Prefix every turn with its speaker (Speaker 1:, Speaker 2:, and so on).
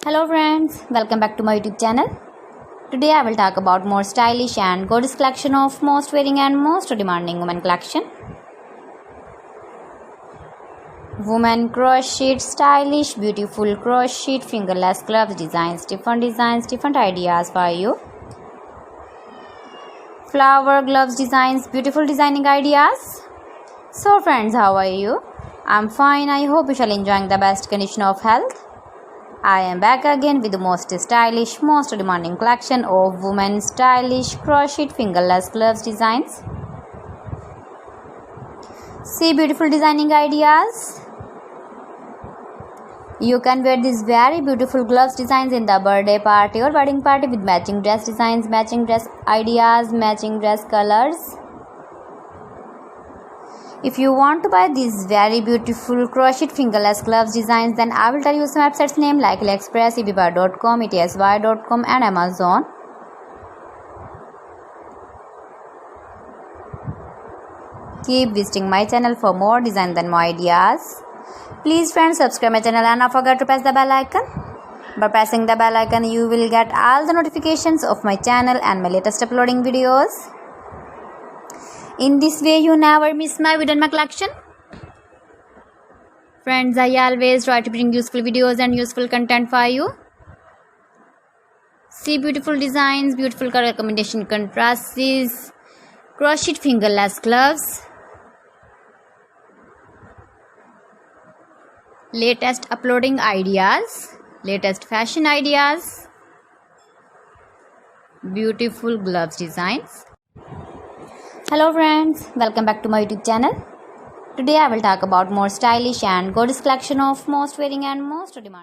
Speaker 1: Hello friends, welcome back to my YouTube channel. Today I will talk about more stylish and gorgeous collection of most wearing and most demanding women collection. Women crochet, stylish, beautiful crochet, fingerless gloves designs, different ideas for you. Flower gloves designs, beautiful designing ideas. So friends, how are you? I'm fine. I hope you shall enjoying the best condition of health. I am back again with the most stylish, most demanding collection of women's stylish crochet fingerless gloves designs. See beautiful designing ideas. You can wear these very beautiful gloves designs in the birthday party or wedding party with matching dress designs, matching dress ideas, matching dress colors. If you want to buy these very beautiful crochet fingerless gloves designs, then I will tell you some websites name like AliExpress, eBay.com, etsy.com and Amazon. Keep visiting my channel for more designs and more ideas. Please friends, subscribe my channel and not forget to press the bell icon. By pressing the bell icon, you will get all the notifications of my channel and my latest uploading videos. In this way, you never miss my video and my collection. Friends, I always try to bring useful videos and useful content for you. See beautiful designs, beautiful color combination contrasts, crochet fingerless gloves, latest uploading ideas, latest fashion ideas, beautiful gloves designs. Hello friends, welcome back to my YouTube channel. Today I will talk about more stylish and gorgeous collection of most wearing and most demanding.